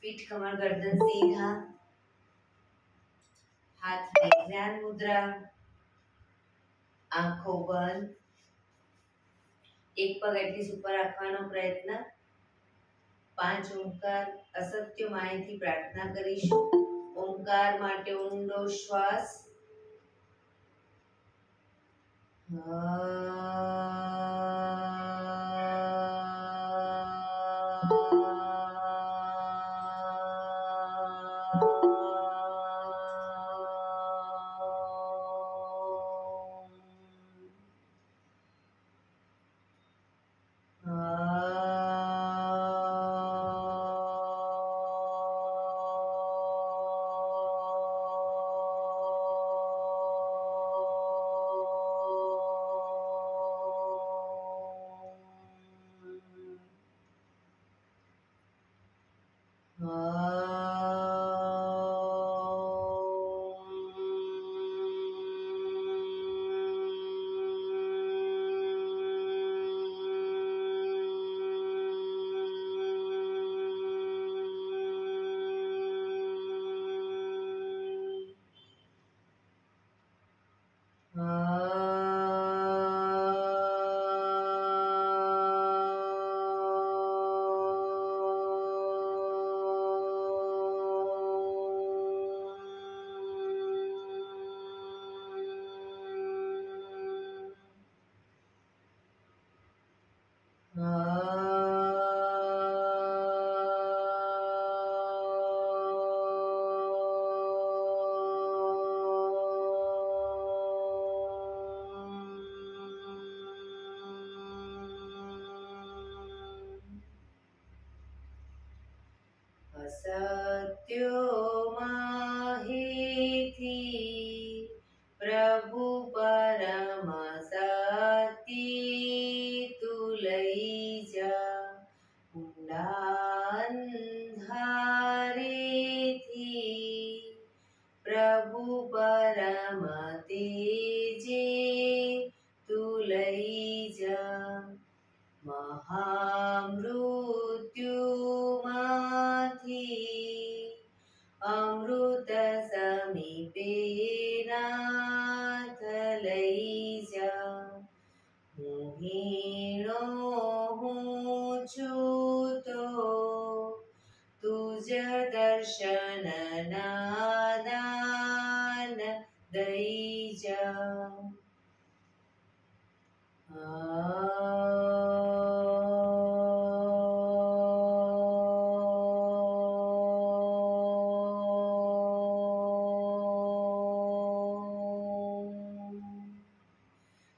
पीठ कमर गर्दन सीधा, हाथ में ज्ञान मुद्रा, आंखों बंद, एक पग एटलीस्ट ऊपर રાખવાનો પ્રયત્ન। 5 ઓમકાર અસત્ય માયથી પ્રાર્થના કરીશું। ઓમકાર માટે ઊંડો શ્વાસ, સત્યો માહિથી પ્રભુ પરમ સતી તું લઈ જા ઊંડા અંધારેથી પ્રભુ પરમ તેજે તું લઈ જા મહામૃત્યુમાંથી અમૃત સમીપે નાથ લઈ જા હું હીણો હું છું તો તુજ દર્શન દાન દઈ જા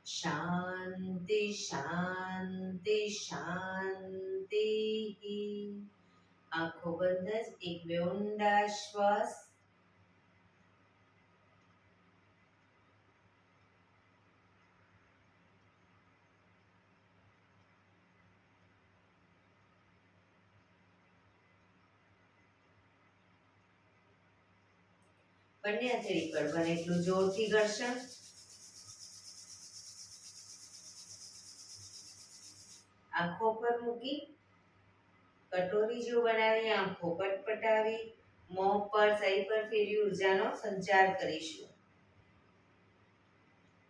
શાંતિ શાંતિ શાંતિ। આંખો બંધ જ એક બે ઊંડા શ્વાસ, બંને હથેળી પર બને એટલું જોરથી ઘર્ષણ। આંખો પર મૂકી કટોરી જેવું બનાવી આંખો પટપટાવી મોં પર સહી પર ફેરવી ઉર્જાનો સંચાર કરીશું।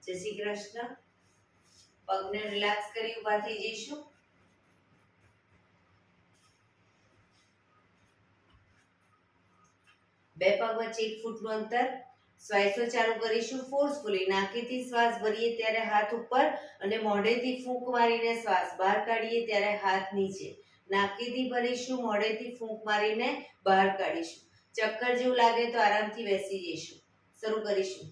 જય શ્રી કૃષ્ણ। પગને રિલેક્સ કરી ઊભા થઈ જઈશું। બે પગ વચ્ચે 1 ફૂટનું અંતર। શ્વાસો ચાલુ કરીશું ફોર્સફુલી। નાકેથી શ્વાસ ભરીએ ત્યારે હાથ ઉપર અને મોઢેથી ફૂંક મારીને શ્વાસ બહાર કાઢીએ ત્યારે હાથ નીચે। નાકેથી ભરીશું, મોઢેથી ફૂંક મારીને બહાર કાઢીશું। ચક્કર જેવું લાગે તો આરામથી બેસી જઈશું। શરૂ કરીશું।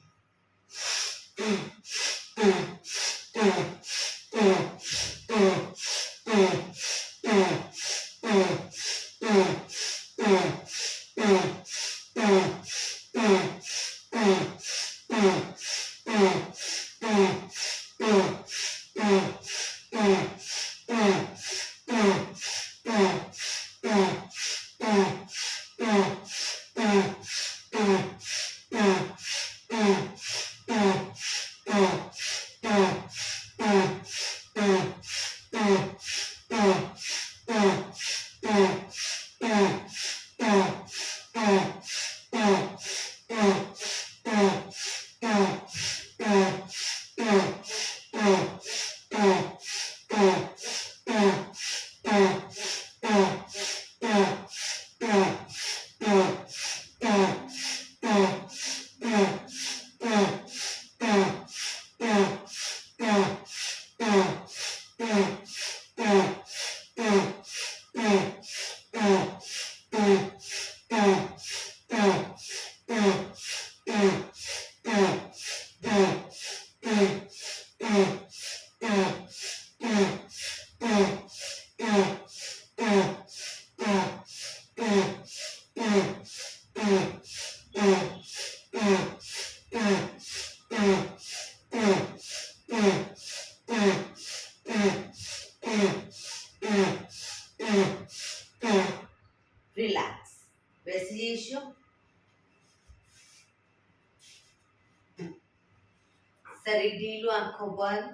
શરીર ઢીલું, આંખો બંધ.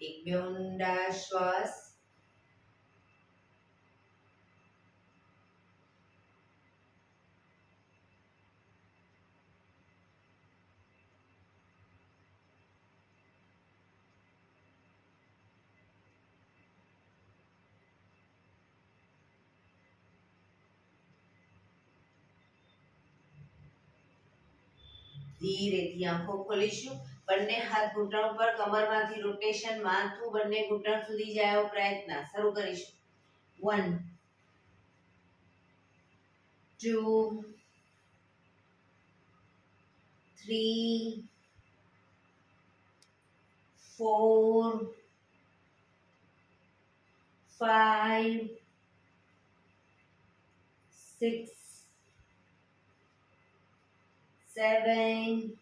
એક બે ઊંડા શ્વાસ. ધીરેથી આંખો ખોલીશું. બંને હાથ ઘૂંટણ ઉપર, કમરમાંથી રોટેશન, માથું બંને ઘૂંટણ સુધી જાય એવો પ્રયત્ન. શરૂ કરીશું. 1 2 3 4 5 6 7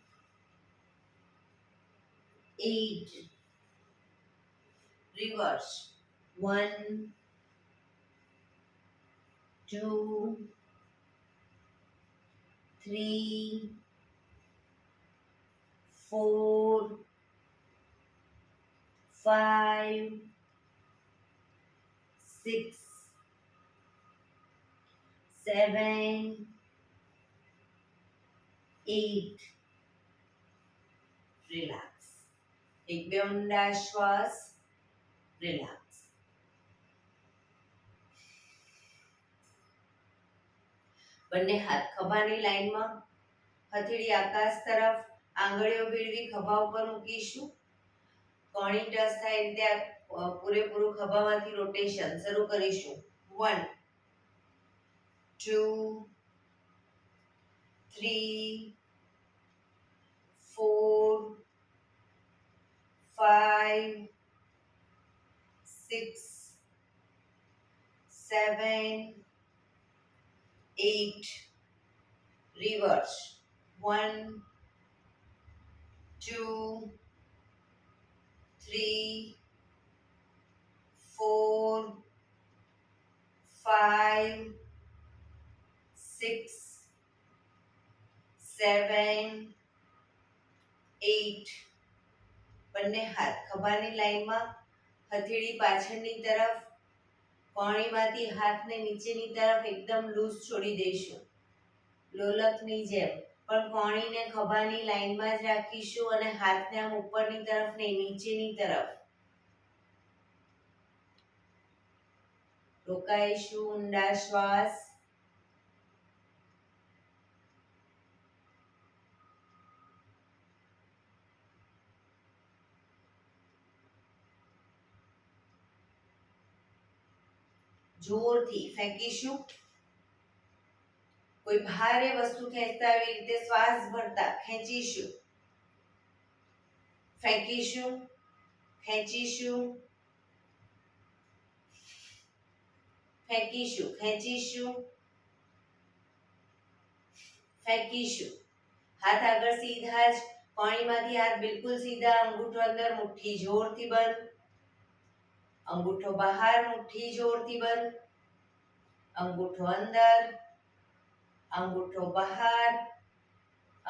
8. Reverse. 1 2 3 4 5 6 7 8. રિલેક્સ. એક બે ઊંડા શ્વાસ. રિલેક્સ. બંને હાથ ખભાની લાઈનમાં, હથેળી આકાશ તરફ, આંગળીઓ ભેળવી ખભા ઉપર મૂકીશું. કોણી ટચ થાય રીતે પૂરેપૂરું ખભામાંથી રોટેશન. શરૂ કરીશું. 1 2 3 4 5 6 7 8. Reverse. 1 2 3 4 5 6 7 8. બંને હાથ ખભાની લાઈનમાં, હથેળી પાછળની તરફ, કોણીમાંથી હાથને નીચેની તરફ એકદમ લૂઝ છોડી દઈશું. લોલકની જેમ, પણ કોણીને ખભાની લાઈનમાં જ રાખીશું અને હાથને આમ ઉપરની તરફ ને નીચેની તરફ. રોકાઈશું. ઊંડા શ્વાસ. જોરથી ફેંકીશું. કોઈ ભારે વસ્તુ ખેંચતા આવી રીતે શ્વાસ ભરતા ખેંચીશું. ફેંકીશું. ખેંચીશું. ફેંકીશું. ખેંચીશું. ફેંકીશું. હાથ આગળ સીધા જ, કોણીમાંથી હાથ બિલકુલ સીધા, અંગૂઠો અંદર, મુઠ્ઠી જોરથી બંધ. અંગૂઠો બહાર, મુઠ્ઠી જોરથી બંધ. અંગૂઠો અંદર, અંગૂઠો બહાર,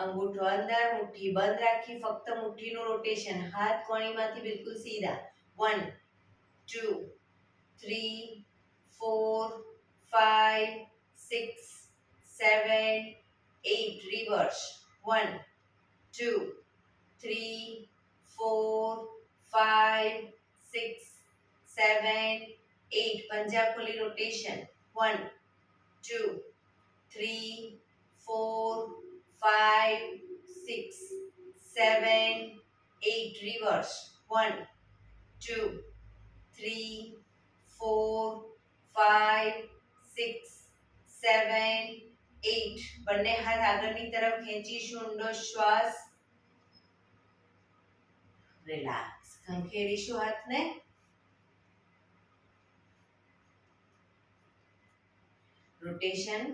અંગૂઠો અંદર, મુઠ્ઠી બંધ રાખી ફક્ત મુઠ્ઠીનું રોટેશન. હાથ કોણીમાંથી બિલકુલ સીધા. 1 2 3 4 5 6 7 8. Reverse. 1 2 3 4 5 6 7 8. પંજા ખોલી રોટેશન. 1 2 3 4 5 6 7 8. Reverse. 1 2 3 4 5 6 7 8. બંને હાથ આગળની તરફ ખેંચીશું. ઊંડો શ્વાસ. રિલેક્સ. ખંખેરીશું હાથને. રોટેશન.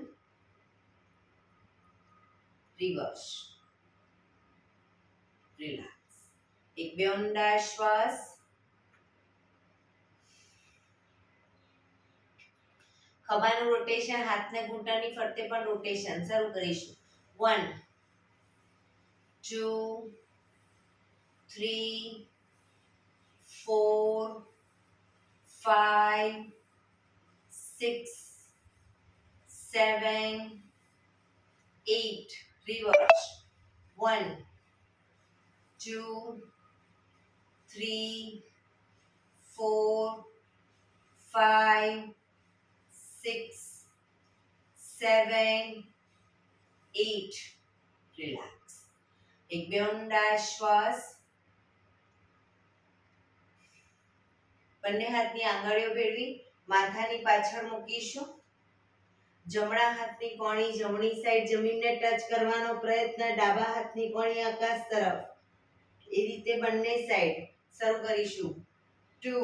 રિવર્સ. રિલેક્સ. એક બે ઊંડા શ્વાસ. ખભાનું રોટેશન, હાથને ઘૂંટણની ફરતે પણ રોટેશન. શરૂ કરીશું. 1 2 3 4 5 6 7 8. Reverse. 1 2 3 4 5 6 7 8. રિલેક્સ. એક બે ઊંડા શ્વાસ. બંને હાથની આંગળીઓ ભેળવી માથાની પાછળ મૂકીશું. જમણા હાથની કોણી જમણી સાઈડ જમીનને ટચ કરવાનો પ્રયત્ન. ડાબા હાથની કોણી આકાશ તરફ. એ રીતે બંને સાઈડ. શરૂ કરીશું. 2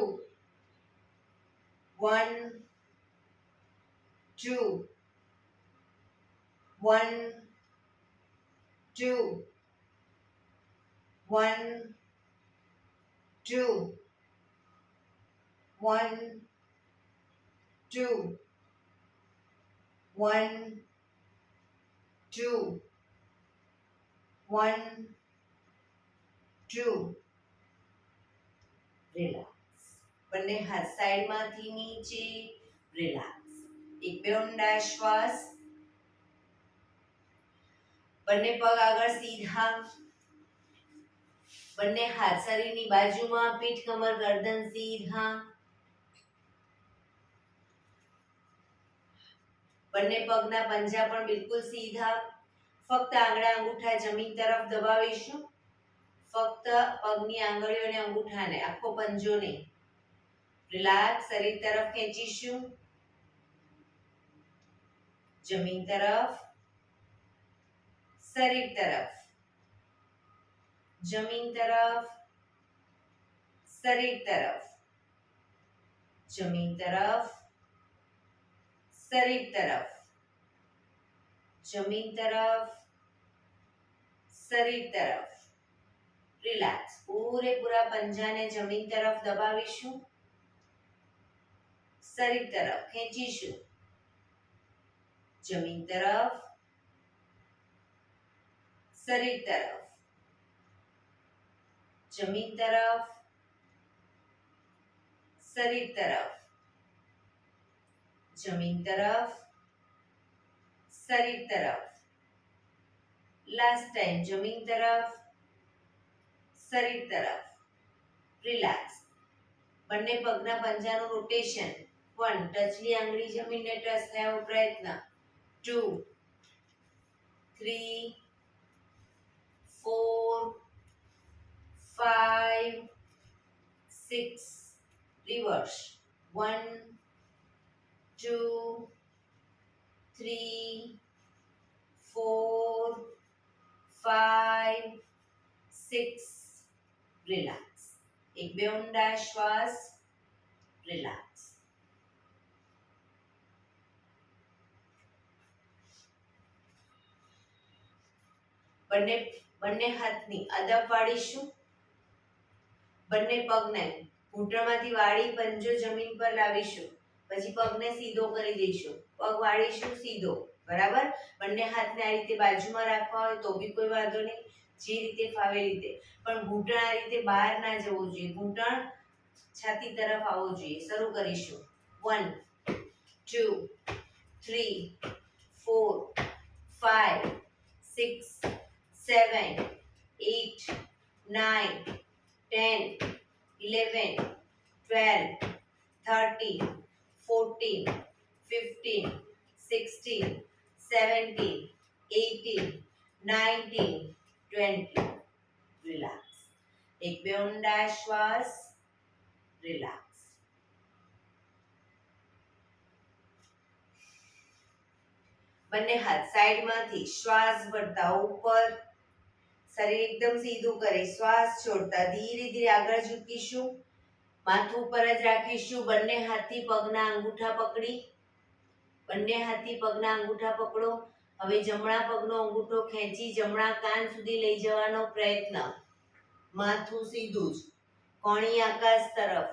1 2 1 2 1 2 1 2 1 2 1 2. રિલેક્સ. બંને હાથ સાઈડમાંથી નીચે. રિલેક્સ. એક બે ઊંડા શ્વાસ. બંને પગ આગળ સીધા. બંને હાથ શરીરની બાજુમાં. પીઠ કમર ગરદન સીધા. બંને પગના પંજા પણ બિલકુલ સીધા. ફક્ત આંગળા અંગૂઠા જમીન તરફ દબાવીશું. ફક્ત પગની આંગળીઓ અને અંગૂઠાને, આખો પંજો નહીં. રિલેક્સ. શરીર તરફ ખેંચીશું. જમીન તરફ. શરીર તરફ. જમીન તરફ. શરીર તરફ. જમીન તરફ. શરીર તરફ. જમીન તરફ. શરીર તરફ. રિલેક્સ. પૂરેપૂરા પંજાને જમીન તરફ દબાવીશું. શરીર તરફ ખેંચીશું. જમીન તરફ. શરીર તરફ. જમીન તરફ. શરીર તરફ. જમીન તરફ. શરીર તરફ. Last time. જમીન તરફ. શરીર તરફ. રિલેક્સ. બંને પગના પંજાનું રોટેશન. 1 ટચલી આંગળી જમીનને ટચ થવાનો પ્રયત્ન. 2 3 4 5 6. રિવર્સ. 1 2 3 4 5 6. રિલેક્સ. એક બે ઊંડા શ્વાસ. રિલેક્સ. બંને હાથની અદબ વાળીશું. બંને પગને ઘૂંટણમાંથી વાળી પંજો જમીન પર લાવીશું. પછી પગને સીધો કરી દઈશું. પગ વાળીશું સીધો. બરાબર. બંને હાથને આ રીતે બાજુમાં રાખવા હોય તો બી કોઈ વાંધો નહીં. જે રીતે ફાવે રીતે. પણ ઘૂંટણ આ રીતે બહાર ના જવું જોઈએ. ઘૂંટણ છાતી તરફ આવવું જોઈએ. શરૂ કરીશું. 1 2 3 4 5 6 7 8 9 10 11 12 13 14 15 16 17 18 19 20. રિલેક્સ. એક બે ઊંડા શ્વાસ. રિલેક્સ. બંને હાથ સાઈડમાંથી શ્વાસ ભરતા ઉપર. શરીર એકદમ સીધું કરી શ્વાસ છોડતા ધીરે ધીરે આગળ ઝૂકીશું. માથું ઉપર જ રાખીશું. બંને હાથથી પગના અંગૂઠા પકડી. બંને હાથથી પગના અંગૂઠા પકડો. હવે જમણા પગનો અંગૂઠો ખેંચી જમણા કાન સુધી લઈ જવાનો પ્રયત્ન. માથું સીધું જ, કોણી આકાશ તરફ.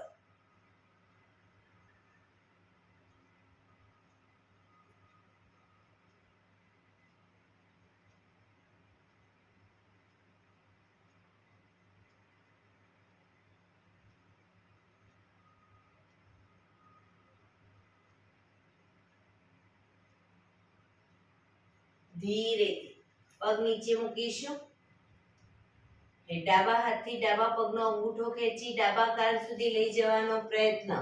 ધીરેથી પગ નીચે મૂકીશું. ડાબા હાથથી ડાબા પગનો અંગૂઠો ખેંચી ડાબા કાન સુધી લઈ જવાનો પ્રયત્ન.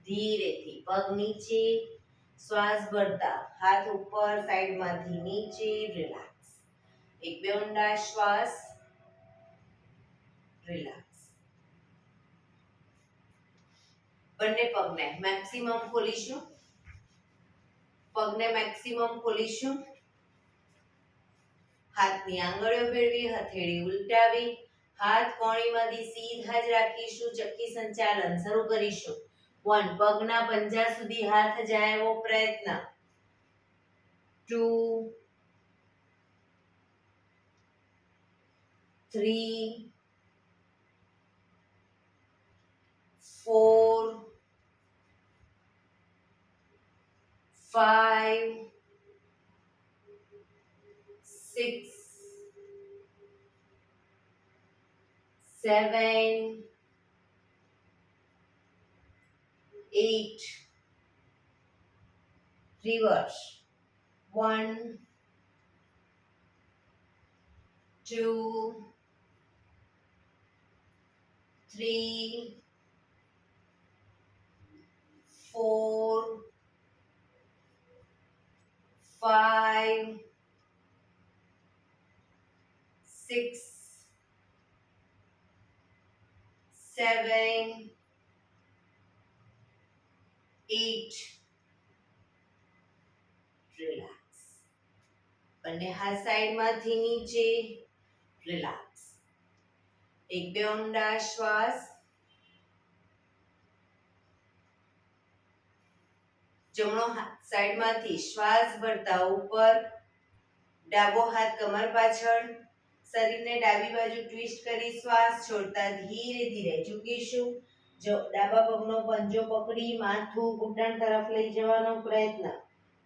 ધીરેથી પગ નીચે, શ્વાસ ભરતા હાથ ઉપર, સાઈડમાંથી નીચે, રિલેક્સ. એક બે ઊંડા શ્વાસ, રિલેક્સ. બંને પગને મેક્સિમમ ખોલીશું. પગને મેક્સિમમ ખોલીશું. હાથની આંગળીઓ ભેળવી, હથેળી ઉલટાવી, હાથ કોણીમાંથી સીધા જ રાખીશું. ચક્કી સંચાલન શરૂ કરીશું. 1, પગના પંજા સુધી હાથ જાય એવો પ્રયત્ન. 2, 3, 4, 5, 6, 7, 8, reverse. 1, 2, 3, 4, 5, 6, 7, 8, રિલેક્સ. બંને હાથ સાઈડમાંથી નીચે, રિલેક્સ. એક બે ઊંડા શ્વાસ. જમણો હાથ સાઈડમાંથી શ્વાસ ભરતા ઉપર, ડાબો હાથ કમર પાછળ, શરીરને ડાબી બાજુ ટ્વિસ્ટ કરી શ્વાસ છોડતા ધીરે ધીરે ઝૂકીશું. જો ડાબા પગનો પંજો પકડી માથું ઘૂંટણ તરફ લઈ જવાનો પ્રયત્ન.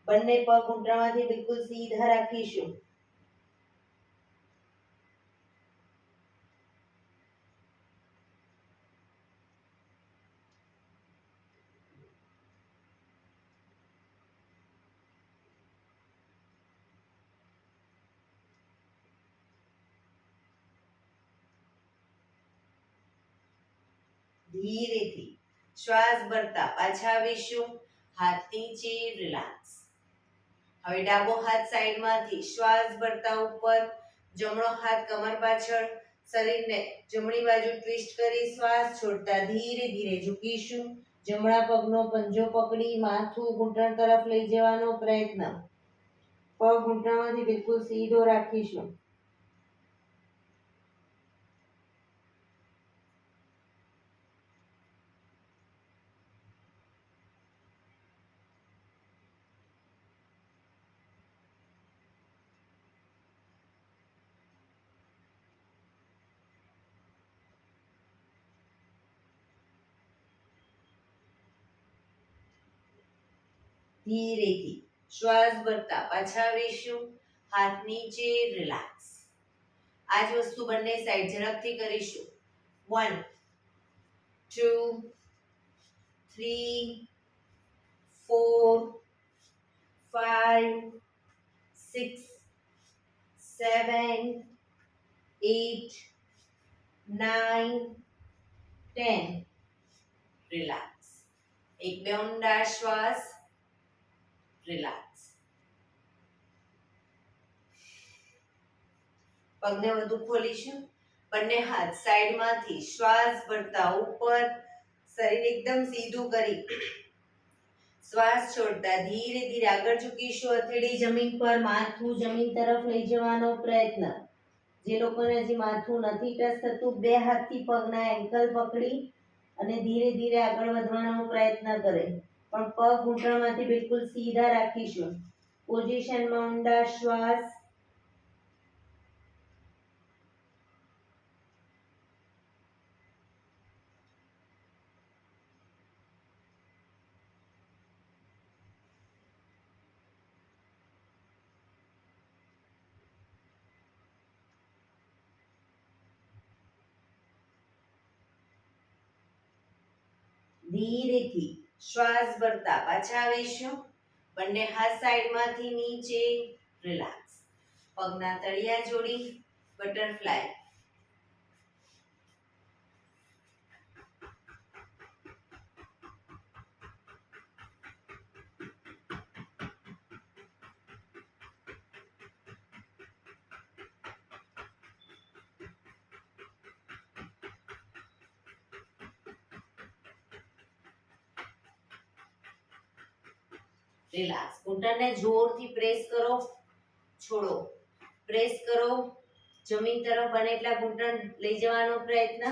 બંને પગ ઘૂંટણમાંથી બિલકુલ સીધા રાખીશું. ધીરેથી શ્વાસ ભરતા પાછા આવીશું. હાથ નીચે, રિલેક્સ. હવે ડાબો હાથ સાઈડમાંથી શ્વાસ ભરતા ઉપર, જમણો હાથ કમર પાછળ, શરીરને જમણી બાજુ ટ્વિસ્ટ કરી શ્વાસ છોડતા ધીરે ધીરે ઝૂકીશું. જમણા પગનો પંજો પકડી માથું ઘૂંટણ તરફ લઈ જવાનો પ્રયત્ન. પગ ઘૂંટણમાંથી બિલકુલ સીધો રાખીશું. ધીરેથી શ્વાસ ભરતા પાછા આવીશું. હાથ નીચે, રિલેક્સ. આ જ વસ્તુ બંને સાઈડ ઝડપથી કરીશું. 1, 2, 3, 4, 5, 6, 7, 8, 9, 10. રિલેક્સ. એક બે ઊંડા શ્વાસ, રિલેક્સ. પગને વધુ ખોલીશું. બંને હાથ સાઈડમાંથી શ્વાસ ભરતા ઉપર, શરીર એકદમ સીધું કરી શ્વાસ છોડતા ધીરે ધીરે આગળ ઝૂકીશું. હથેળી જમીન પર, માથું જમીન તરફ લઈ જવાનો પ્રયત્ન. જે લોકોને હજી માથું નથી ટચ થતું, બે હાથથી પગના એન્કલ પકડી અને ધીરે ધીરે આગળ વધવાનો પ્રયત્ન કરે. પણ પગ ઘૂંટણમાંથી બિલકુલ સીધા રાખીશું. પોઝિશનમાં ઊંડા શ્વાસ. ધીરેથી શ્વાસ ભરતા પાછા આવીશું. બંને હાથ સાઈડમાંથી નીચે, રિલેક્સ. પગના તળિયા જોડી, બટરફ્લાય. રિલેક્સ. ઘૂંટણને જોરથી પ્રેસ કરો, છોડો. પ્રેસ કરો, જમીન તરફ બને એટલા ઘૂંટણ લઈ જવાનો પ્રયત્ન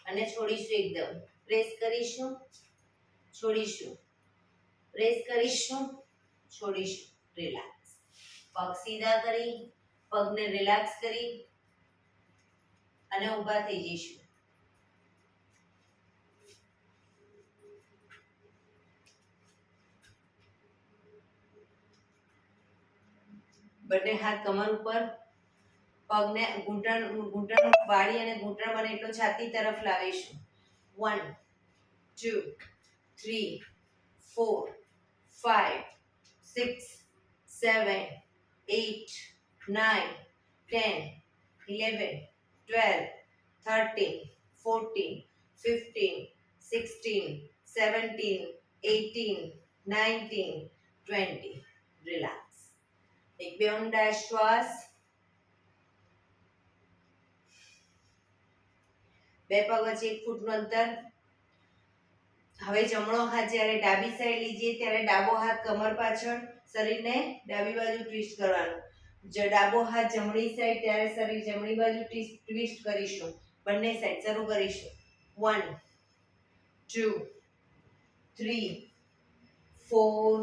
અને છોડીશું. એકદમ પ્રેસ કરીશું, છોડીશું. પ્રેસ કરીશું, છોડીશું. રિલેક્સ. પગ સીધા કરી, પગને રિલેક્સ કરી અને ઊભા થઈ જઈશું. બંને હાથ કમર ઉપર, પગને ઘૂંટણ વાળી અને ઘૂંટણ બને એટલો છાતી તરફ લાવીશું. 1 2 3 4 5 6 7 8 9 10 11 12 13 14 15 16 17 18 19 20. રિલેક્સ. એક બે ઊંડા શ્વાસ. બે પગ વચ્ચે 1 ફૂટનું અંતર. હવે જમણો હાથ જ્યારે ડાબી સાઈડ લીજીએ ત્યારે ડાબો હાથ કમર પાછળ, શરીરને ડાબી બાજુ ટ્વિસ્ટ કરવાનું. જો ડાબો હાથ જમણી સાઈડ ત્યારે શરીર જમણી બાજુ ટ્વિસ્ટ કરીશું. બંને સાઈડ શરૂ કરીશું. 1 2 3 4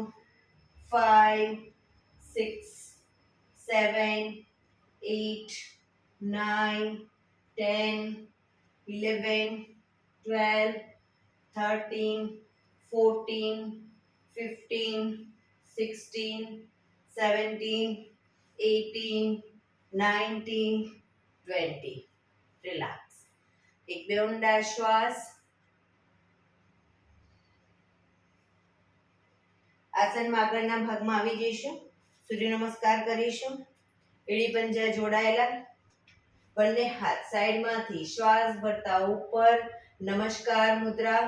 5 6 7 8 9 10 11 12 13 14 15 16 17 18 19 20. રિલેક્સ. એક બે ઊંડા શ્વાસ. આસનમાં આગળના ભાગમાં આવી જઈશું. સૂર્ય નમસ્કાર કરીશું. એડી પંજા જોડાયેલા. બંને હાથ સાઈડમાંથી શ્વાસ ભરતા ઉપર, નમસ્કાર મુદ્રા.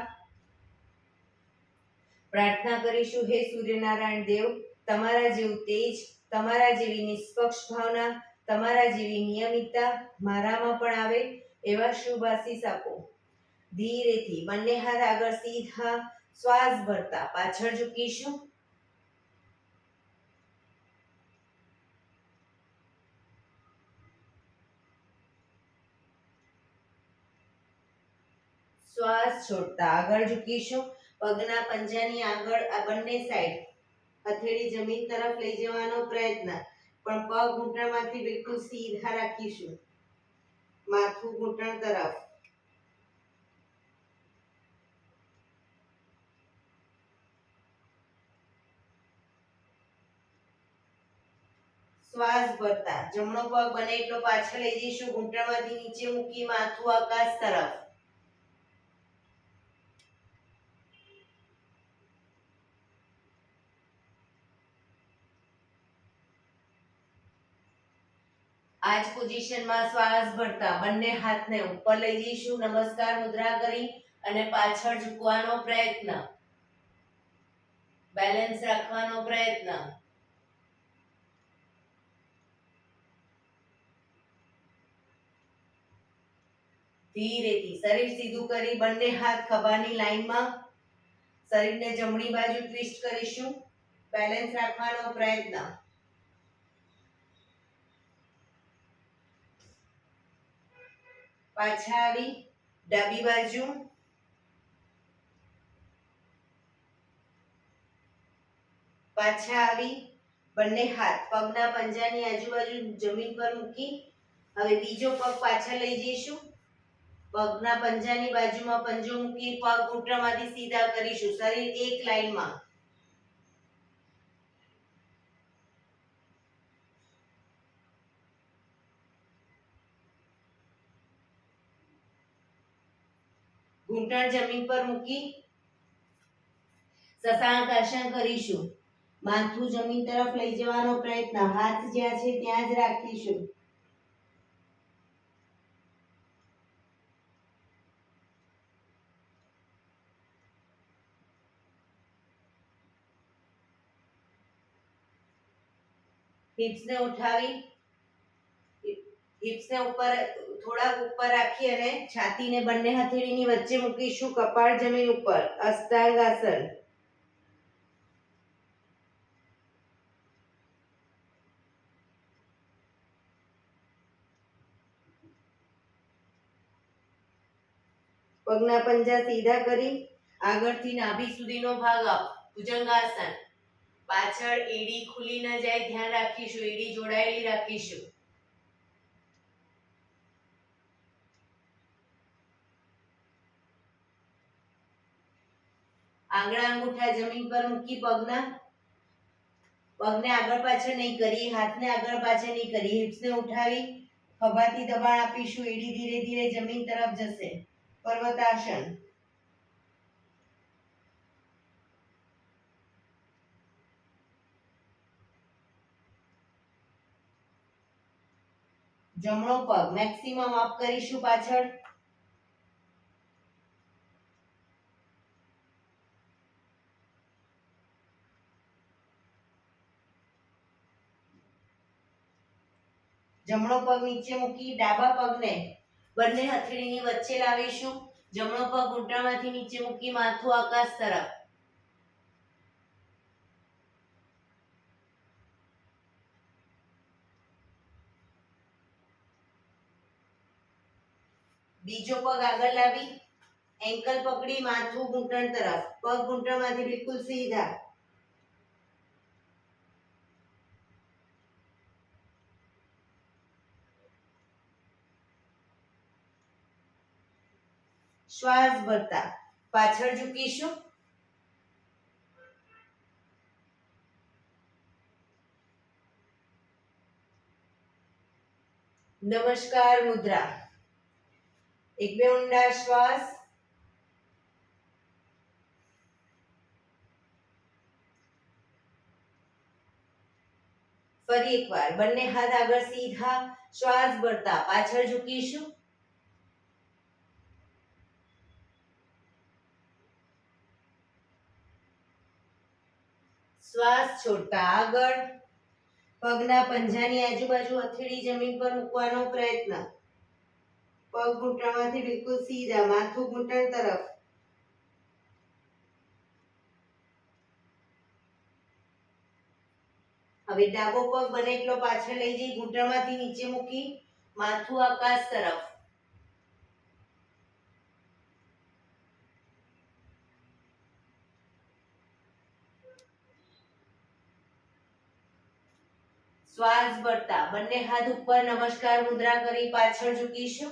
પ્રાર્થના કરીશું, હે સૂર્યનારાયણ દેવ, તમારા જેવું તેજ, તમારા જેવી નિષ્પક્ષ ભાવના, તમારા જેવી નિયમિતતા મારામાં પણ આવે એવા શુભ આશીષ આપો. ધીરેથી બંને હાથ આગળ સીધા, શ્વાસ ભરતા પાછળ ઝૂકીશું. શ્વાસ છોડતા આગળ ઝૂકીશું. પગના પંજાની આગળ આ બંને સાઈડ હથેળી જમીન તરફ લઈ જવાનો પ્રયત્ન, પણ પગ ઘૂંટણમાંથી બિલકુલ સીધા રાખીશું. માથું ઘૂંટણ તરફ. શ્વાસ ભરતા જમણો પગ બને એટલો પાછળ લઈ જઈશું. ઘૂંટણમાંથી નીચે મૂકી માથું આકાશ તરફ. આ જ પોઝિશનમાં શ્વાસ ભરતા બંને હાથને ઉપર લઈ જઈશું. નમસ્કાર મુદ્રા કરી અને પાછળ ઝૂકવાનો પ્રયત્ન, બેલેન્સ રાખવાનો પ્રયત્ન. ધીરેથી શરીર સીધું કરી બંને હાથ ખભાની લાઈનમાં, શરીરને જમણી બાજુ ટ્વિસ્ટ કરીશું. બેલેન્સ રાખવાનો પ્રયત્ન. પાછા આવી ડાબી બાજુ. પાછા આવી બંને હાથ પગના પંજાની આજુબાજુ જમીન પર મૂકી હવે બીજો પગ પાછળ લઈ જઈશું. પગના પંજાની બાજુમાં પંજો મૂકી પગ ઘૂંટણમાંથી સીધા કરીશું. શરીર એક લાઈનમાં. ઘૂંટણ જમીન પર મૂકી શશાંક આસન કરીશું. માથું જમીન તરફ લઈ જવાનો પ્રયત્ન. હાથ જ્યાં છે ત્યાં જ રાખીશું. હિપ્સને ઉઠાવી હિપ્સને ઉપર થોડાક ઉપર રાખી અને છાતીને બંને હથેળીની વચ્ચે મૂકીશું. કપાળ જમીન ઉપર. અષ્ટાંગ આસન. પગના પંજા સીધા કરી આગળથી નાભી સુધીનો ભાગ અપ. ભુજંગાસન. પાછળ એડી ખુલી ન જાય ધ્યાન રાખીશું. એડી જોડાયેલી રાખીશું. આંગળા અંગૂઠા જમીન પર મૂકી પગને આગળ પાછળ નહીં કરી. હાથને આગળ પાછળ નહીં કરી. હિપ્સને ઉઠાવી ખભાથી દબાણ આપીશું. એડી ધીરે ધીરે જમીન તરફ જશે. પર્વતાસન. જમણો પગ મેક્સિમમ અપ કરીશું પાછળ. જમણો પગ નીચે મૂકી ડાબા પગને બંને હથેળીની વચ્ચે લાવીશું. જમણો પગ ઘૂંટણમાંથી નીચે મૂકી માથું આકાશ તરફ. બીજો પગ આગળ લાવી એન્કલ પકડી માથું ઘૂંટણ તરફ. પગ ઘૂંટણમાંથી બિલકુલ સીધા. શ્વાસ ભરતા પાછળ ઝૂકીશું. નમસ્કાર મુદ્રા. એક બે ઊંડા શ્વાસ. ફરી એકવાર બંને હાથ આગળ સીધા. શ્વાસ ભરતા પાછળ ઝૂકીશું. શ્વાસ છોડતા આગળ. પગના પંજાની આજુબાજુ હથેળી જમીન પર મૂકવાનો પ્રયત્ન. પગ ઘૂંટણમાંથી બિલકુલ સીધા. માથું ઘૂંટણ તરફ. હવે ડાબો પગ બને એટલો પાછળ લઈ જઈ ઘૂંટણમાંથી નીચે મૂકી માથું આકાશ તરફ. શ્વાસ ભરતા બંને હાથ ઉપર નમસ્કાર મુદ્રા કરી પાછળ ઝૂકીશું.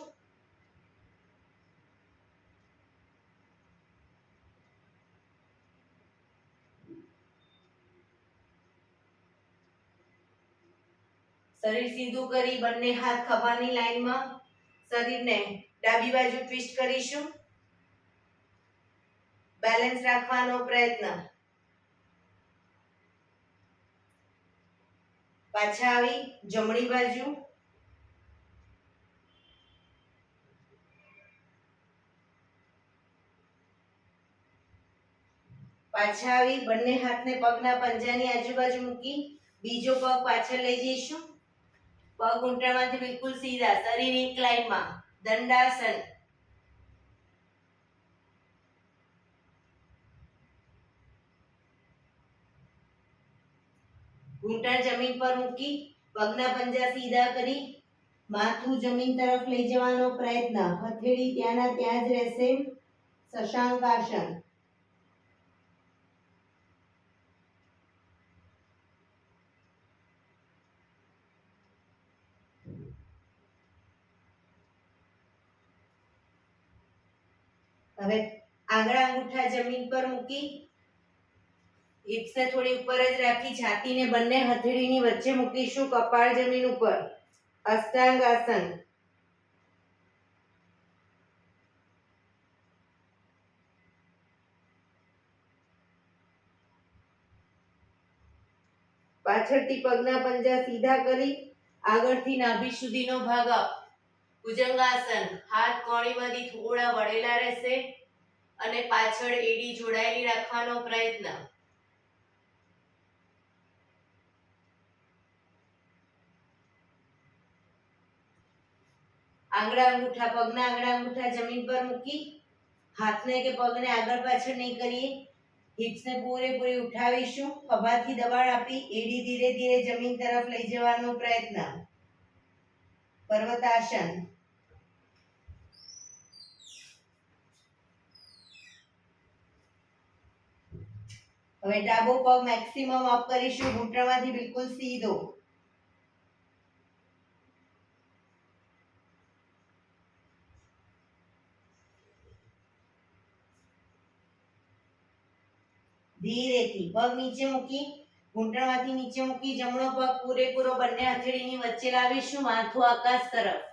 શરીર સીધું કરી બંને હાથ ખભાની લાઈનમાં. શરીરને ડાબી બાજુ ટ્વિસ્ટ કરીશું. બેલેન્સ રાખવાનો પ્રયત્ન. પાછા આવી જમણી બાજુ. પાછા આવી બંને હાથને પગના પંજાની આજુબાજુ મૂકી બીજો પગ પાછળ લઈ જઈશું. પગ ઘૂંટણમાંથી બિલકુલ સીધા. શરીર એક લાઈનમાં. દંડાસન. ઘૂંટણ જમીન પર મૂકી પગના પંજા સીધા કરી માથું જમીન તરફ લઈ જવાનો પ્રયત્ન. હથેળી ત્યાંના ત્યાં જ રહેશે. શશાંક આસન. હવે આંગળા અંગૂઠા જમીન પર મૂકી હિપ્સને થોડી ઉપર જ રાખી છાતીને બંને હથેળીની વચ્ચે મૂકીશું. કપાળ જમીન ઉપર. અષ્ટાંગ આસન. પાછળથી પગના પંજા સીધા કરી આગળથી નાભી સુધીનો ભાગ આપ. ભુજંગાસન. હાથ કોણીમાંથી થોડા વળેલા રહેશે અને પાછળ એડી જોડાયેલી રાખવાનો પ્રયત્ન. પગના આંગળા અંગૂઠા જમીન પર મૂકી હાથને કે પગને આગળ પાછળ નહીં કરીએ. હિપ્સને પૂરેપૂરી ઉઠાવીશું. ખભાથી દબાણ આપી એડી ધીરે ધીરે જમીન તરફ લઈ જવાનો પ્રયત્ન. પર્વતાસન. હવે ડાબો પગ મેક્સિમમ અપ કરીશું. ઘૂંટણમાંથી બિલકુલ સીધો. ધીરેથી પગ નીચે મૂકી ઘૂંટણમાંથી નીચે મૂકી જમણો પગ પૂરેપૂરો બંને હથેળીની વચ્ચે લાવીશું. માથું આકાશ તરફ.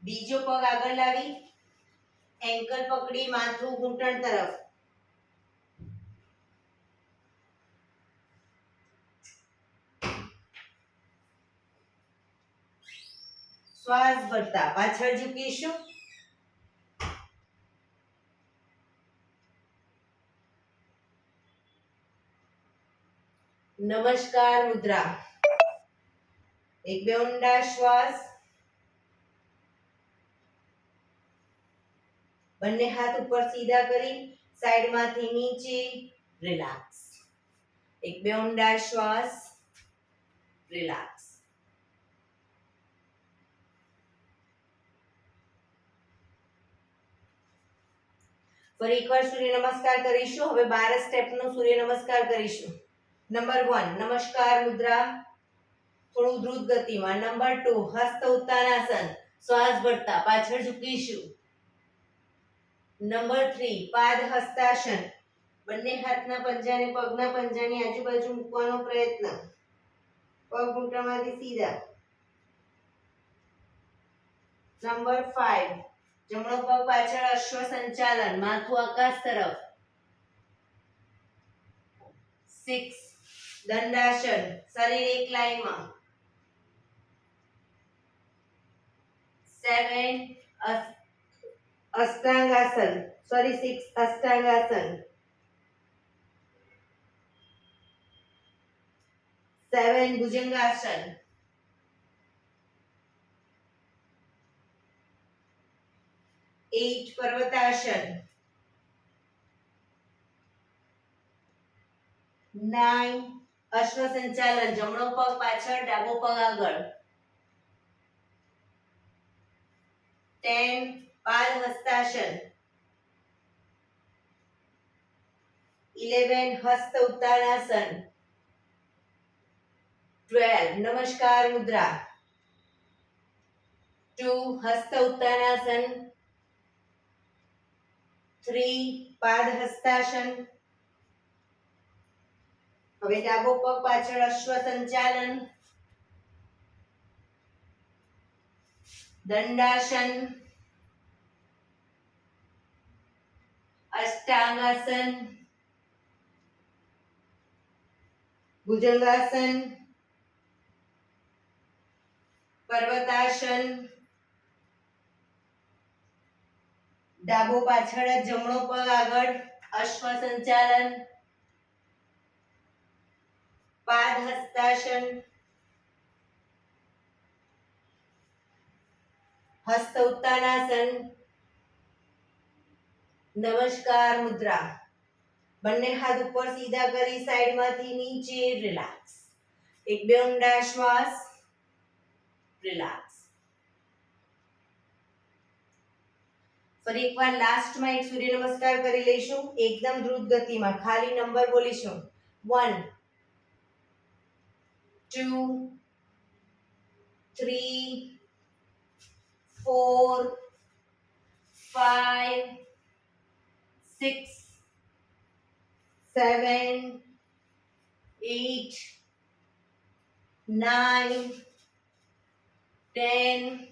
બીજો પગ આગળ લાવી એન્કલ પકડી માથું ઘૂંટણ તરફ. શ્વાસ ભરતા પાછળ ઝૂકીશું. નમસ્કાર મુદ્રા. એક બે ઊંડા શ્વાસ. બંને હાથ ઉપર સીધા કરી સાઈડમાંથી નીચે. રિલેક્સ. એક બે ઊંડા શ્વાસ. રિલેક્સ. ફરી એકવાર સૂર્ય નમસ્કાર કરીશું. હવે 12 સ્ટેપનો સૂર્ય નમસ્કાર કરીશું. નંબર 1 નમસ્કાર મુદ્રા થોડું દ્રુત ગતિમાં. નંબર 2 હસ્ત ઉત્તાનાસન. શ્વાસ ભરતા પાછળ ઝૂકીશું. નંબર 3 પાદ હસ્તાસન. બંને હાથના પંજાને પગના પંજાની આજુબાજુ મૂકવાનો પ્રયત્ન. પગ ઘૂંટણમાંથી સીધા. નંબર 5 જમણો પગ પાછળ અશ્વ સંચાલન. માથું આકાશ તરફ. 6 દંડાસન. શરીર એક લાઈનમાં. 7 અષ્ટાંગાસન. 6 અષ્ટાંગાસન. 7 ભુજંગાસન. 8 પર્વતાસન. 9 અશ્વ સંચાલન. જમણો પગ પાછળ ડાબો પગ આગળ. 10 પાદ હસ્તાસન. 11 હસ્ત ઉત્તાનાસન. 12 નમસ્કાર મુદ્રા. 2 હસ્ત ઉત્તાનાસન. 3 પાદ હસ્તાસન. હવે ડાબો પગ પાછળ અશ્વ સંચાલન. દંડાસન. અષ્ટાંગાસન. ભુજંગાસન. પર્વતાસન. ડાબો પાછળ જમણો પગ આગળ. અશ્વ સંચાલન. પાદ હસ્તાસન. હસ્ત ઉત્તાનાસન. નમસ્કાર મુદ્રા. બંને હાથ ઉપર સીધા કરી સાઈડમાંથી નીચે રિલેક્સ. એક બે ઊંડા શ્વાસ. રિલેક્સ. ફરી એકવાર લાસ્ટમાં એક સૂર્ય નમસ્કાર કરી લઈશું એકદમ દ્રુત ગતિમાં. ખાલી નંબર બોલીશું 1 2 3 4 5 6 7 8 9 10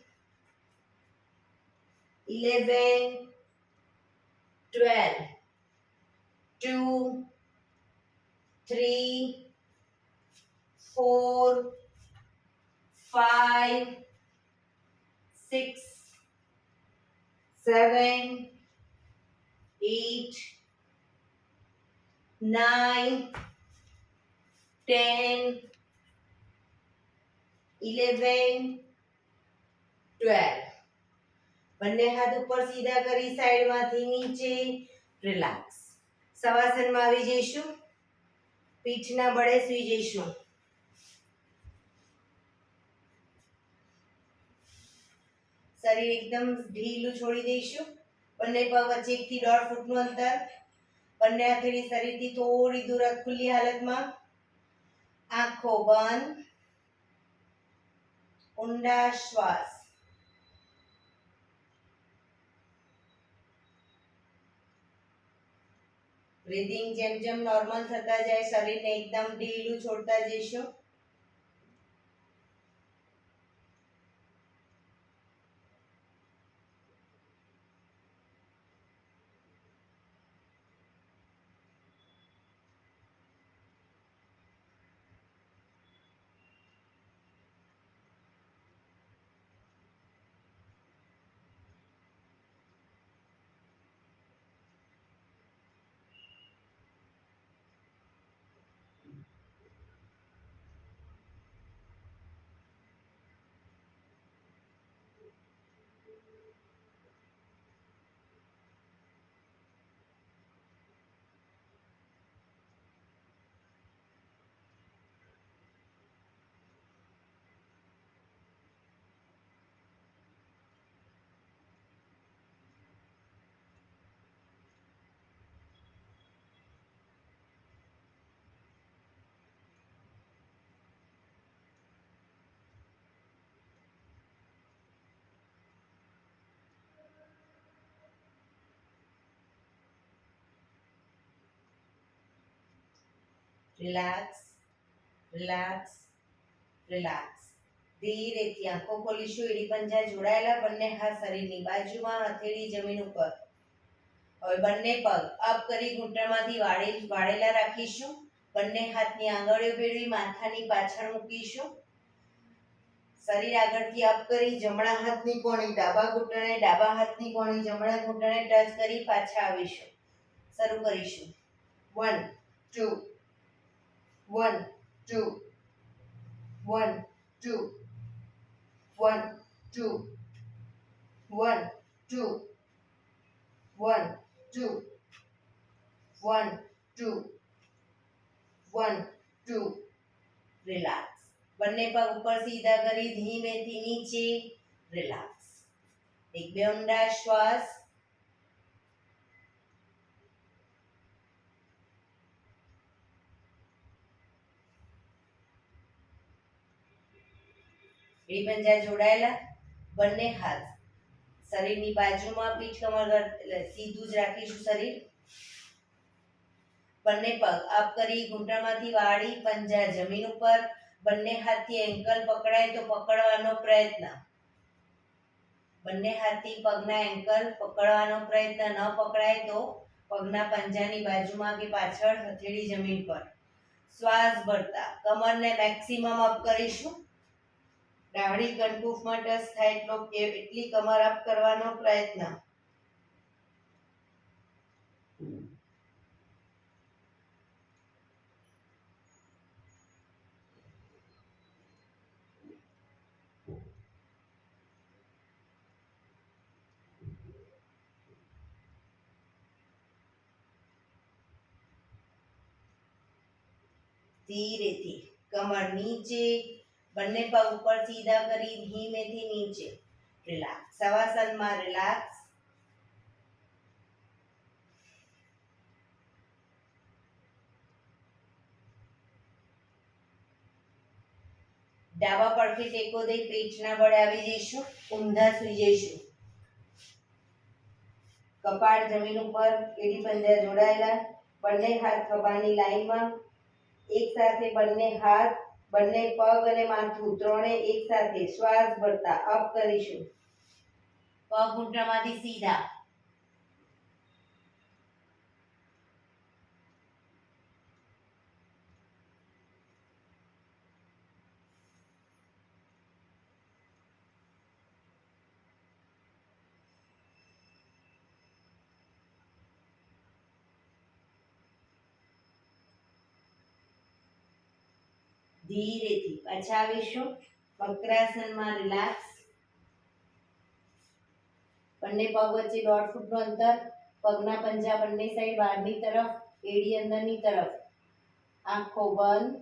11 12 2 3 4 5 6 7 8 9 10 11 12. બંને હાથ ઉપર સીધા કરી સાઈડમાંથી નીચે રિલેક્સ. શવાસનમાં આવી જઈશું. પીઠના બળે સૂઈ જઈશું. શરીર એકદમ ઢીલું છોડી દઈશું. બંને પગ વચ્ચે 1 થી 1.5 ફૂટનું અંતર. બંને હથેળી શરીરથી થોડી દૂર ખુલ્લી હાલતમાં. આંખો બંધ. ઊંડા શ્વાસ. બ્રીધિંગ જેમ જેમ નોર્મલ થતા જાય શરીરને એકદમ ઢીલું છોડતા જઈશું. રિલેક્સ. રિલેક્સ. રિલેક્સ. ધીરેથી આંખો ખોલીશું. એડી પંજા જોડાયેલા. બંને હાથ શરીરની બાજુમાં. હથેળી જમીન ઉપર. હવે બંને પગ અપ કરી ઘૂંટણમાંથી વાળેલા રાખીશું. બંને હાથની આંગળીઓ ભેળવી માથાની પાછળ મૂકીશું. શરીર આગળથી અપ કરી જમણા હાથની કોણી ડાબા ઘૂંટણે, ડાબા હાથની કોણી જમણા ઘૂંટણે ટચ કરી પાછા આવીશું. શરૂ કરીશું. 1 2 1 2 1 2 1 2 1 2 1 2 1 2 1 2. રિલેક્સ. બંને પગ ઉપર સીધા કરી ધીમેથી નીચે રિલેક્સ. એક બે ઊંડા શ્વાસ. એડી પંજા જોડાયેલા. બંને હાથ શરીરની બાજુમાં. પીઠ કમર સીધું જ રાખીશું શરીર. બંને પગ અપ કરી ઘૂંટણમાંથી વાળી પંજા જમીન ઉપર. બંને હાથથી એન્કલ પકડાય તો પકડવાનો પ્રયત્ન. બંને હાથથી પગના એન્કલ પકડવાનો પ્રયત્ન. ન પકડાય તો પગના પંજાની બાજુમાં કે પાછળ હથેળી જમીન પર. શ્વાસ ભરતા કમરને મેક્સિમમ અપ કરીશું. ડાળી કનકુફમાં ટચ થાય એટલી કમર અપ કરવાનો પ્રયત્ન. ધીરેથી કમર નીચે, બંને પગ ઉપર સીધા કરી ધીમેથી નીચે. રિલેક્સ. શવાસનમાં રિલેક્સ. ડાબા પડખે ટેકો દઈ પેટના બળે આવી જઈશું. ઊંધા સુઈ જઈશું. કપાળ જમીન ઉપર, એડી પંજા જોડાયેલા, બંને હાથ ખભાની લાઈનમાં. એક સાથે બંને હાથ, બંને પગ અને માથું ત્રણે એક સાથે શ્વાસ ભરતા અપ કરીશું. પગ ઘૂંટણમાંથી સીધા. ધીરેથી પાછા આવીશું. વક્રાસનમાં રિલેક્સ. બંને પગ વચ્ચે 1.5 ફૂટનું અંતર. પગના પંજા બંને સાઈડ બહારની તરફ, એડી અંદરની તરફ. આંખો બંધ.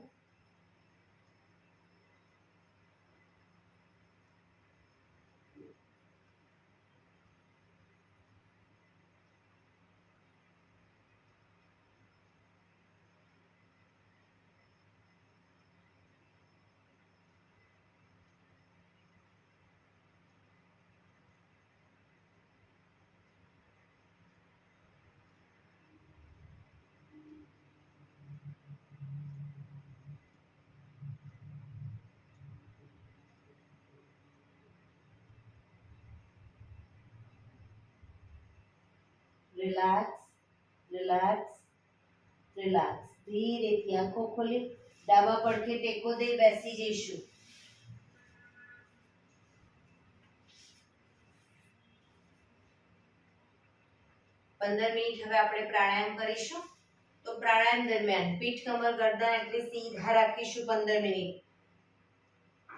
Relax, relax, relax. ધીરેથી આંખો ખોલી ડાબા પડખે ટેકો દઈ બેસી જઈશું. 15 મિનિટ હવે આપણે પ્રાણાયામ કરીશું. તો પ્રાણાયામ દરમિયાન પીઠ, કમર, ગરદન એટલે સીધા રાખીશું 15 મિનિટ.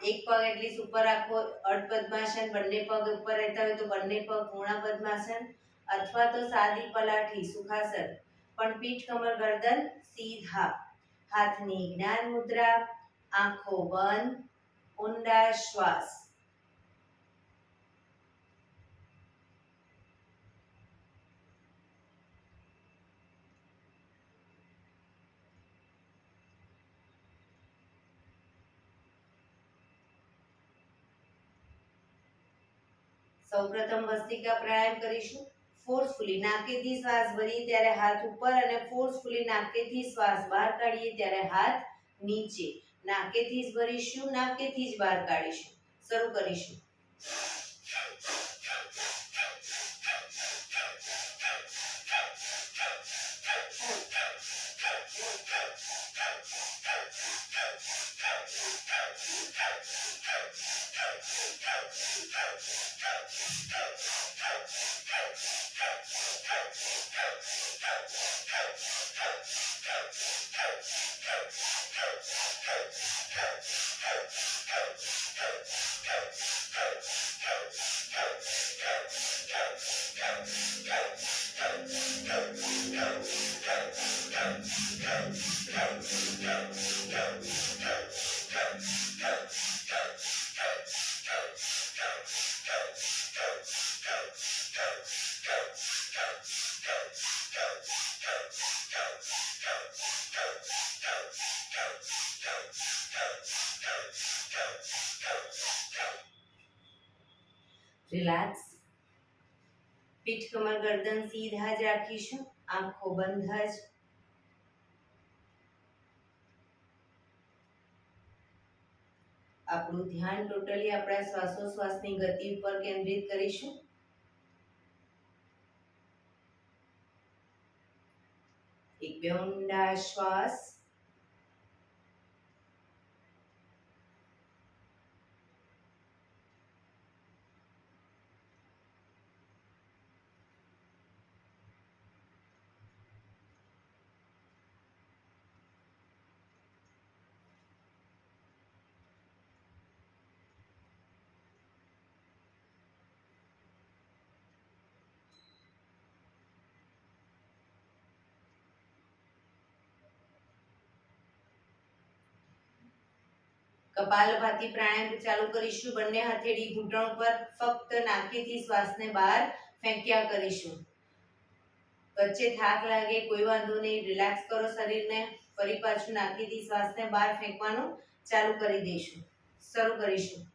એક પગ એટલી ઉપર રાખો. અર્ધ પદ્માસન. બંને પગ ઉપર રહેતા હોય તો બંને પગ પૂર્ણ પદ્માસન અથવા તો સાદી પલાઠી સુખાસન. પણ પીઠ, કમર, ગરદન સીધા. હાથની જ્ઞાન મુદ્રા. આંખો બંધ. ઊંડા શ્વાસ. સૌપ્રથમ ભસ્ત્રિકા પ્રાણાયામ કરીશું. ફોર્સફુલી નાકેથી શ્વાસ ભરીએ ત્યારે હાથ ઉપર અને ફોર્સફુલી નાકેથી શ્વાસ બહાર કાઢીએ ત્યારે હાથ નીચે. નાકેથી જ ભરીશું, નાકેથી જ બહાર કાઢીશું. શરૂ કરીશું. રિલેક્સ. પીઠ, કમર, ગરદન સીધા જ રાખીશું. આંખો બંધ જ. આપણું ધ્યાન ટોટલી આપણા શ્વાસોશ્વાસની ગતિ ઉપર કેન્દ્રિત કરીશું. એક બે ઊંડા શ્વાસ. કપાલભાતી પ્રાણાયામ ચાલુ કરીશું. બંને હથેળી ઘૂંટણ પર, ફક્ત નાકેથી શ્વાસને બહાર ફેંક્યા કરીશું. વચ્ચે થાક લાગે કોઈ વાંધો નહીં, રિલેક્સ કરો શરીરને. ફરી પાછું નાકેથી શ્વાસને બહાર ફેંકવાનું ચાલુ કરી દઈશું. શરૂ કરીશું.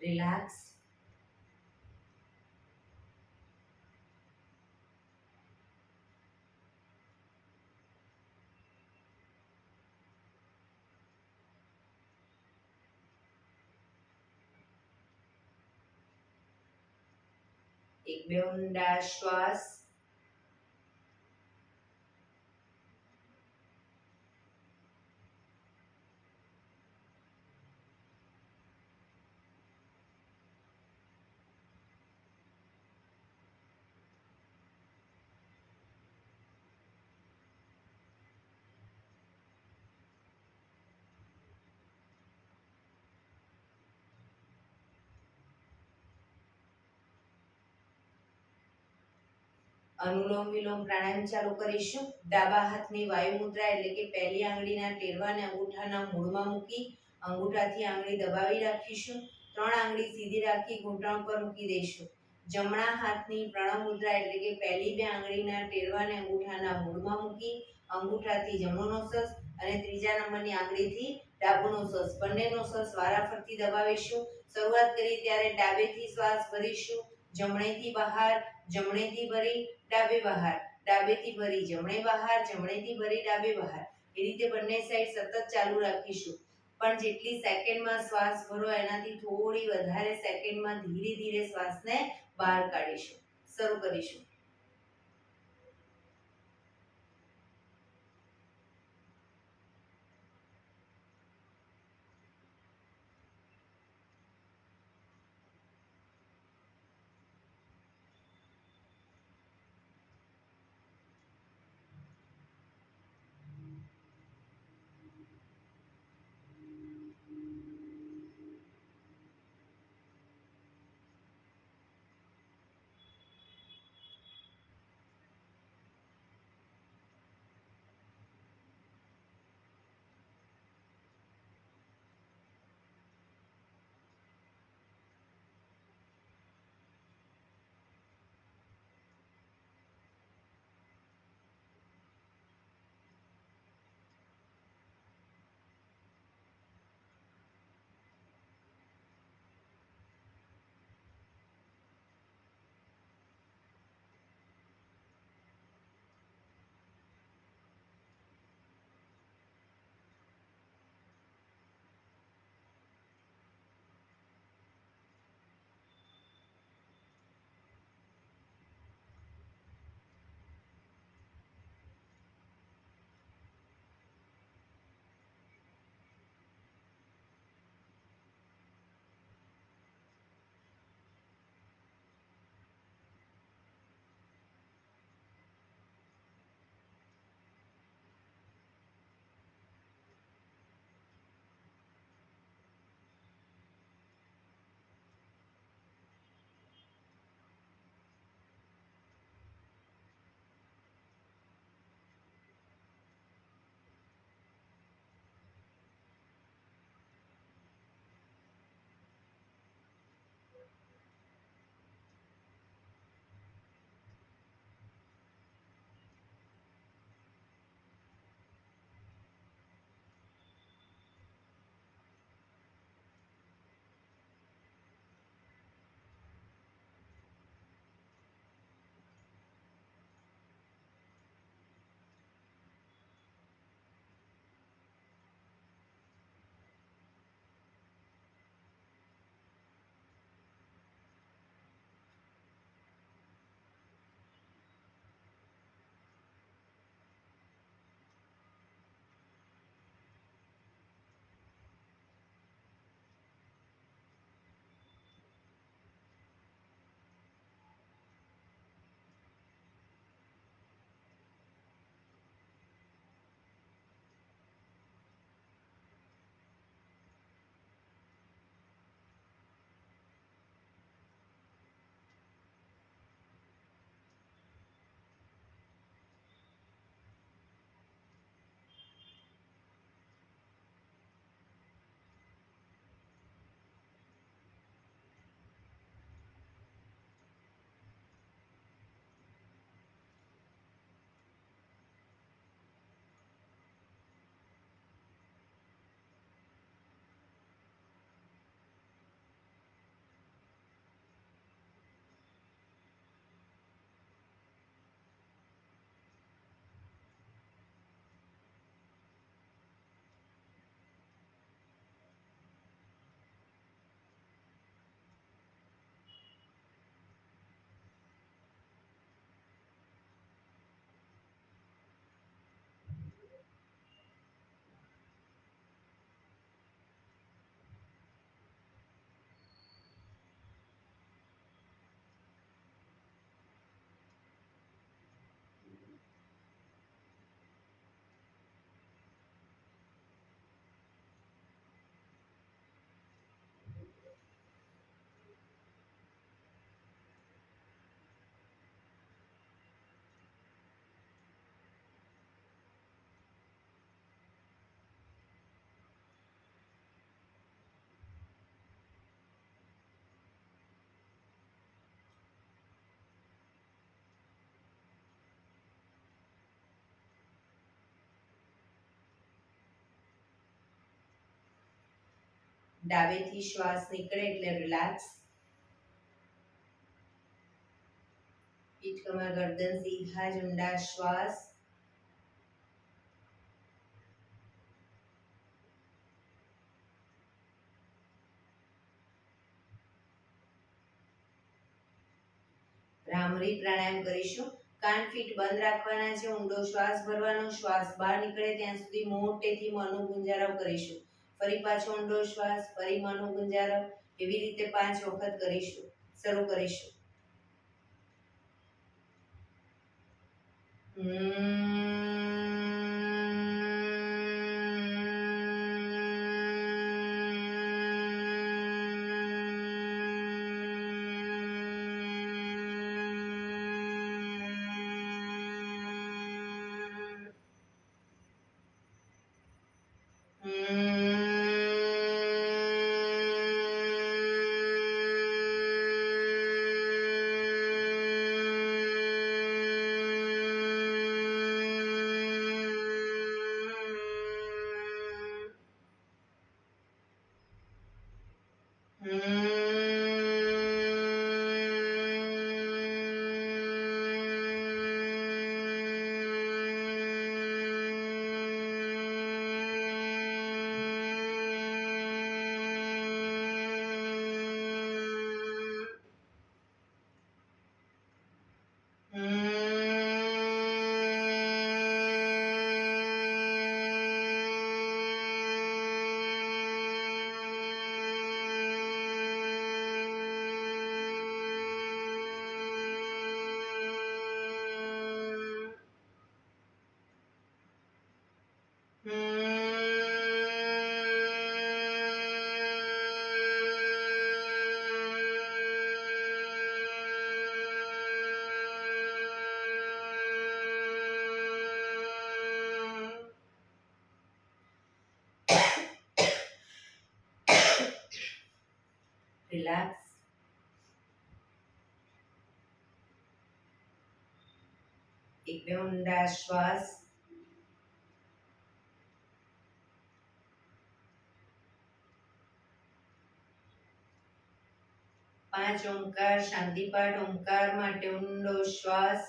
રિલેક્સ. એક બે ઊંડા શ્વાસ. અનુલોમ વિલોમ પ્રાણાયામ ચાલુ કરીશું. ડાબા હાથની વાયુ મુદ્રા એટલે કે પહેલી આંગળીના ટેરવાને અંગૂઠાના મૂળમાં મૂકી અંગૂઠાથી આંગળી દબાવી રાખીશું. 3 આંગળી સીધી રાખી ઘૂંટણ પર મૂકી દઈશું. જમણા હાથની પ્રણવ મુદ્રા એટલે કે પહેલી 2 આંગળીના ટેરવાને અંગૂઠાના મૂળમાં મૂકી અંગૂઠાથી જમણો નોસસ અને ત્રીજા નંબરની આંગળીથી ડાબો નોસસ, બંને નોસસ વારાફરતી દબાવીશું. શરૂઆત કરી ત્યારે ડાબેથી શ્વાસ ભરીશું, જમણેથી બહાર, જમણેથી ભરી ડાબે બહાર, ડાબેથી ભરી જમણે બહાર, જમણેથી ભરી ડાબે બહાર. એ રીતે બંને સાઈડ સતત ચાલુ રાખીશું. પણ જેટલી સેકન્ડમાં શ્વાસ ભરો એનાથી થોડી વધારે સેકન્ડમાં ધીરે ધીરે શ્વાસને બહાર કાઢીશું. શરૂ કરીશું. ડાબેથી શ્વાસ નીકળે એટલે રિલેક્સ. પીઠ કમર ગરદન સીધા જ ઊંડા શ્વાસ. ભ્રામરી પ્રાણાયામ કરીશું. કાન ફીટ બંધ રાખવાના છે. ઊંડો શ્વાસ ભરવાનો. શ્વાસ બહાર નીકળે ત્યાં સુધી મોટેથી મોંનો ગુંજારવ કરીશું. ફરી પાછો ઊંડો શ્વાસ, ફરી મોંનો ગુંજારવ. એવી રીતે 5 વખત કરીશું. શરૂ કરીશું. રિલેક્સ. એક બે ઊંડા શ્વાસ. પાંચ ઓમકાર શાંતિપાઠ. ઓમકાર માટે ઊંડો શ્વાસ.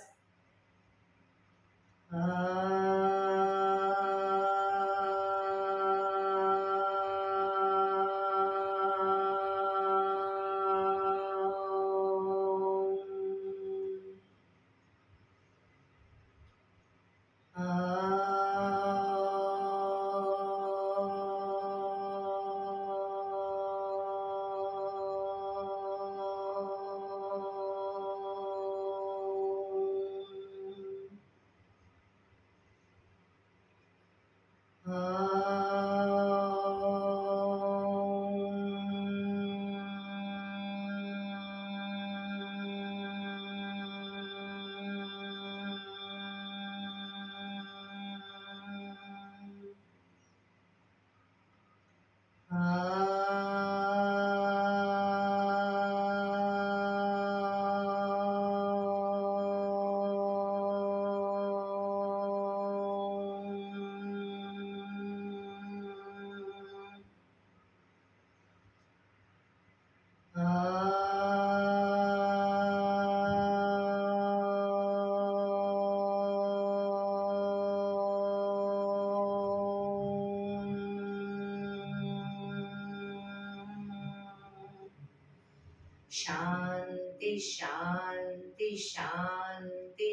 શાંતિ શાંતિ શાંતિ.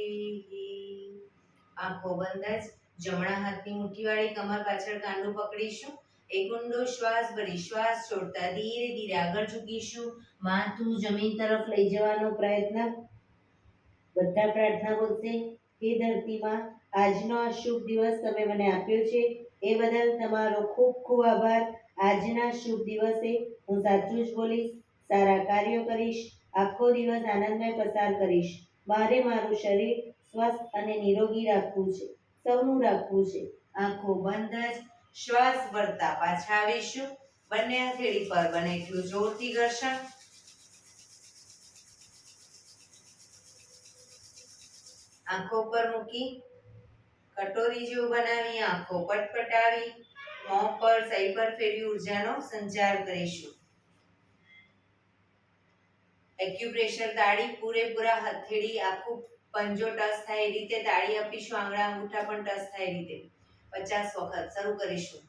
આંખો બંધ જ. જમણા હાથની મુઠ્ઠીવાળી કમર પાછળ કાંડું પકડીશું. એક ઊંડો શ્વાસ ભરી શ્વાસ છોડતા ધીરે ધીરે આગળ ઝૂકીશું. માથું જમીન તરફ લઈ જવાનો પ્રયત્ન. બધા પ્રાર્થના બોલશે. હે ધરતીમાં, આજનો આ શુભ દિવસ તમે મને આપ્યો છે એ બદલ તમારો ખૂબ ખૂબ આભાર. આજના શુભ દિવસે હું સાચું જ બોલીશ, સારા કાર્યો કરીશ, આખો દિવસ આનંદમય પસાર કરીશ. મારે મારું શરીર સ્વસ્થ અને નિરોગી રાખવું છે, સૌનું રાખવું છે. આંખો બંધ જ. શ્વાસ ભરતા પાછા આવીશું. બંને હથેળી પર બને એટલું જોરથી ઘર્ષણ. આંખો પર મૂકી કટોરી જેવું બનાવી આંખો પટપટાવી મોં પર શરીર પર ફેરવી ઉર્જાનો સંચાર કરીશું. એક્યુપ્રેશર તાળી પૂરેપૂરા હથેળી આખું પંજો ટચ થાય એ રીતે તાળી આપીશું. આંગળા અંગૂઠા પણ ટચ થાય એ રીતે 50 વખત શરૂ કરીશું.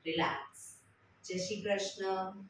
રિલેક્સ. જય શ્રી કૃષ્ણ.